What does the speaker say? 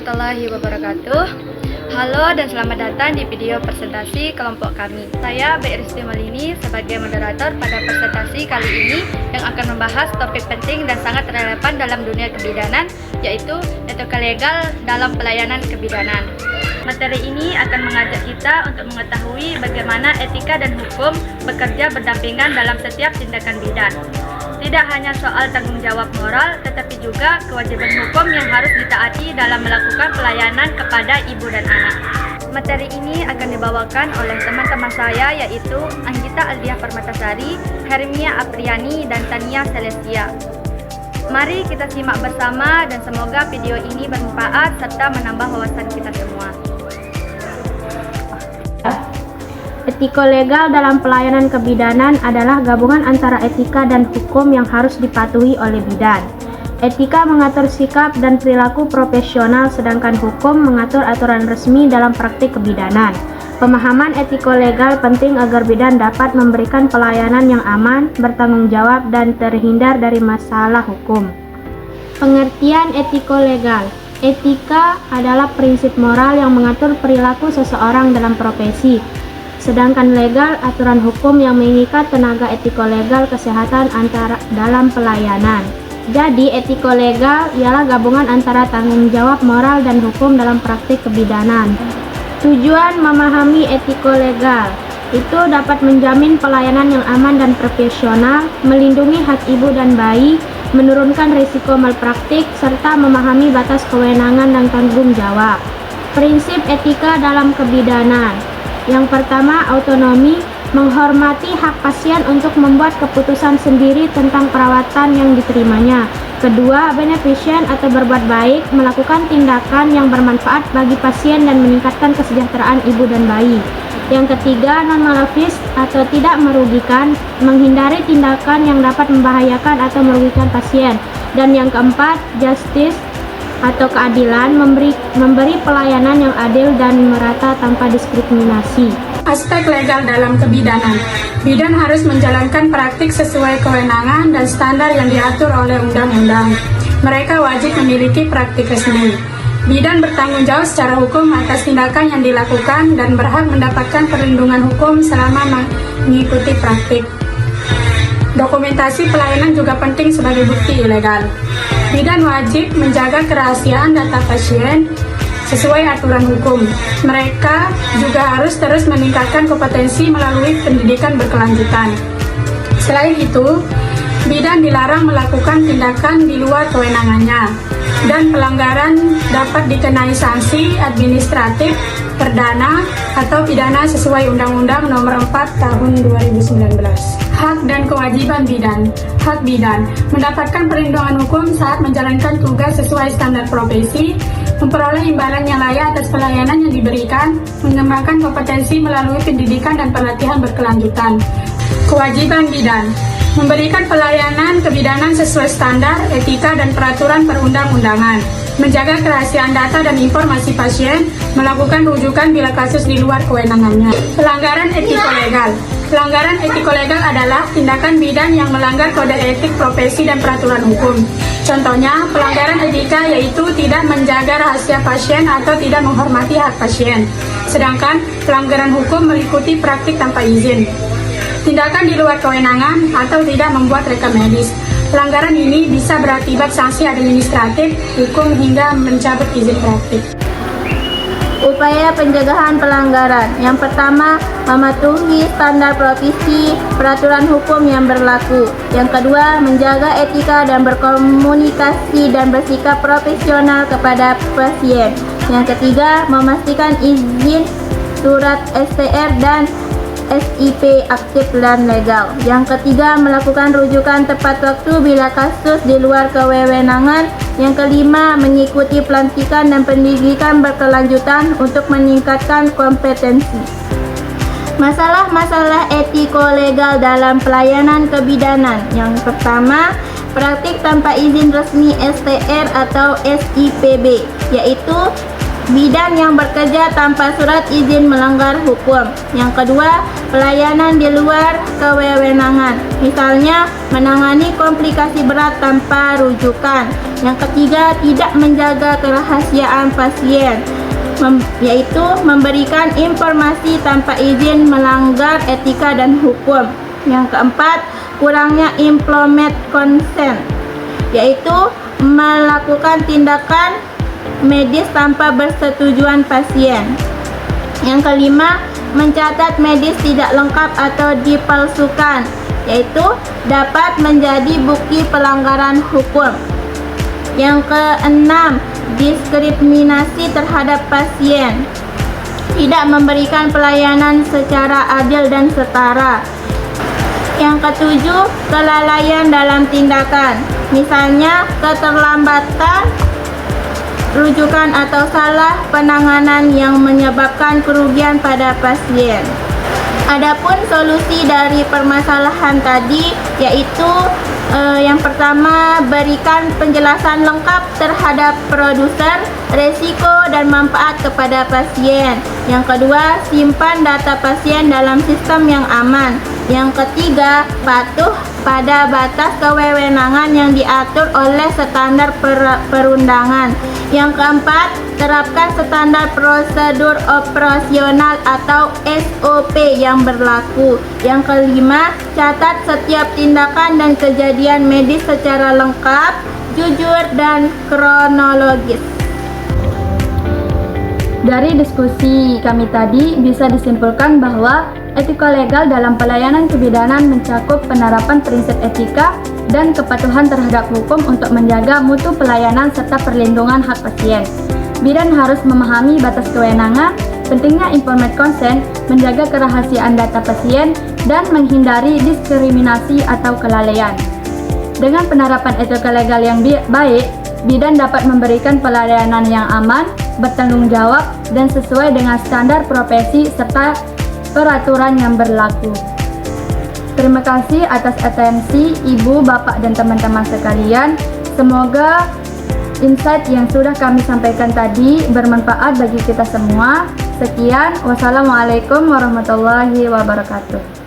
warahmatullahi wabarakatuh. Halo dan selamat datang di video presentasi kelompok kami. Saya B. Risti Malini sebagai moderator pada presentasi kali ini yang akan membahas topik penting dan sangat relevan dalam dunia kebidanan, yaitu etika legal dalam pelayanan kebidanan. Materi ini akan mengajak kita untuk mengetahui bagaimana etika dan hukum bekerja berdampingan dalam setiap tindakan bidan. Tidak hanya soal tanggung jawab moral, tetapi juga kewajiban hukum yang harus ditaati dalam melakukan pelayanan kepada ibu dan anak. Materi ini akan dibawakan oleh teman-teman saya, yaitu Anggita Aldiah Permatasari, Hermia Apriani, dan Tania Celestia. Mari kita simak bersama dan semoga video ini bermanfaat serta menambah wawasan kita semua. Etika legal dalam pelayanan kebidanan adalah gabungan antara etika dan hukum yang harus dipatuhi oleh bidan. Etika mengatur sikap dan perilaku profesional, sedangkan hukum mengatur aturan resmi dalam praktik kebidanan. Pemahaman etika legal penting agar bidan dapat memberikan pelayanan yang aman, bertanggung jawab, dan terhindar dari masalah hukum. Pengertian etika legal. Etika adalah prinsip moral yang mengatur perilaku seseorang dalam profesi. Sedangkan legal, aturan hukum yang mengikat tenaga etika legal kesehatan antara dalam pelayanan. Jadi, etika legal ialah gabungan antara tanggung jawab moral dan hukum dalam praktik kebidanan. Tujuan memahami etika legal itu dapat menjamin pelayanan yang aman dan profesional, melindungi hak ibu dan bayi, menurunkan risiko malpraktik, serta memahami batas kewenangan dan tanggung jawab. Prinsip etika dalam kebidanan. Yang pertama, autonomi, menghormati hak pasien untuk membuat keputusan sendiri tentang perawatan yang diterimanya. Kedua, beneficent atau berbuat baik, melakukan tindakan yang bermanfaat bagi pasien dan meningkatkan kesejahteraan ibu dan bayi. Yang ketiga, non-malafis atau tidak merugikan, menghindari tindakan yang dapat membahayakan atau merugikan pasien. Dan yang keempat, justice atau keadilan, memberi pelayanan yang adil dan merata tanpa diskriminasi. Aspek legal dalam kebidanan. Bidan harus menjalankan praktik sesuai kewenangan dan standar yang diatur oleh undang-undang. Mereka wajib memiliki praktik resmi. Bidan bertanggung jawab secara hukum atas tindakan yang dilakukan dan berhak mendapatkan perlindungan hukum selama mengikuti praktik. Dokumentasi pelayanan juga penting sebagai bukti ilegal. Bidan wajib menjaga kerahasiaan data pasien sesuai aturan hukum. Mereka juga harus terus meningkatkan kompetensi melalui pendidikan berkelanjutan. Selain itu, bidan dilarang melakukan tindakan di luar kewenangannya, dan pelanggaran dapat dikenai sanksi administratif, perdana, atau pidana sesuai Undang-Undang Nomor 4 Tahun 2019. Hak dan kewajiban bidan. Hak bidan mendapatkan perlindungan hukum saat menjalankan tugas sesuai standar profesi, memperoleh imbalan yang layak atas pelayanan yang diberikan, mengembangkan kompetensi melalui pendidikan dan pelatihan berkelanjutan. Kewajiban bidan memberikan pelayanan kebidanan sesuai standar, etika, dan peraturan perundang-undangan, menjaga kerahasiaan data dan informasi pasien, melakukan rujukan bila kasus di luar kewenangannya. Pelanggaran etika legal. Pelanggaran etika legal adalah tindakan bidan yang melanggar kode etik profesi dan peraturan hukum. Contohnya, pelanggaran etika yaitu tidak menjaga rahasia pasien atau tidak menghormati hak pasien. Sedangkan pelanggaran hukum meliputi praktik tanpa izin, tindakan di luar kewenangan, atau tidak membuat rekam medis. Pelanggaran ini bisa berakibat sanksi administratif, hukum, hingga mencabut izin praktik. Upaya pencegahan pelanggaran. Yang pertama, mematuhi standar profesi, peraturan hukum yang berlaku. Yang kedua, menjaga etika dan berkomunikasi dan bersikap profesional kepada pasien. Yang ketiga, memastikan izin surat STR dan SIP aktif dan legal. Yang ketiga, melakukan rujukan tepat waktu bila kasus di luar kewenangan. Yang kelima, mengikuti pelantikan dan pendidikan berkelanjutan untuk meningkatkan kompetensi. Masalah-masalah etika legal dalam pelayanan kebidanan. Yang pertama, praktik tanpa izin resmi STR atau SIPB, yaitu bidan yang bekerja tanpa surat izin melanggar hukum. Yang kedua, pelayanan di luar kewenangan, misalnya menangani komplikasi berat tanpa rujukan. Yang ketiga, tidak menjaga kerahasiaan pasien, yaitu memberikan informasi tanpa izin melanggar etika dan hukum. Yang keempat, kurangnya implement consent, yaitu melakukan tindakan medis tanpa persetujuan pasien. Yang kelima, mencatat medis tidak lengkap atau dipalsukan, yaitu dapat menjadi bukti pelanggaran hukum. Yang keenam, diskriminasi terhadap pasien, tidak memberikan pelayanan secara adil dan setara. Yang ketujuh, kelalaian dalam tindakan, misalnya keterlambatan rujukan atau salah penanganan yang menyebabkan kerugian pada pasien. Adapun solusi dari permasalahan tadi yaitu yang pertama, berikan penjelasan lengkap terhadap produser, resiko dan manfaat kepada pasien. Yang kedua, simpan data pasien dalam sistem yang aman. Yang ketiga, patuh pada batas kewenangan yang diatur oleh standar perundangan. Yang keempat, terapkan standar prosedur operasional atau SOP yang berlaku. Yang kelima, catat setiap tindakan dan kejadian medis secara lengkap, jujur, dan kronologis. Dari diskusi kami tadi bisa disimpulkan bahwa etika legal dalam pelayanan kebidanan mencakup penerapan prinsip etika dan kepatuhan terhadap hukum untuk menjaga mutu pelayanan serta perlindungan hak pasien. Bidan harus memahami batas kewenangan, pentingnya informed consent, menjaga kerahasiaan data pasien, dan menghindari diskriminasi atau kelalaian. Dengan penerapan etika legal yang baik, bidan dapat memberikan pelayanan yang aman, bertanggung jawab, dan sesuai dengan standar profesi serta peraturan yang berlaku. Terima kasih atas atensi Ibu, Bapak, dan teman-teman sekalian. Semoga insight yang sudah kami sampaikan tadi bermanfaat bagi kita semua. Sekian, wassalamualaikum warahmatullahi wabarakatuh.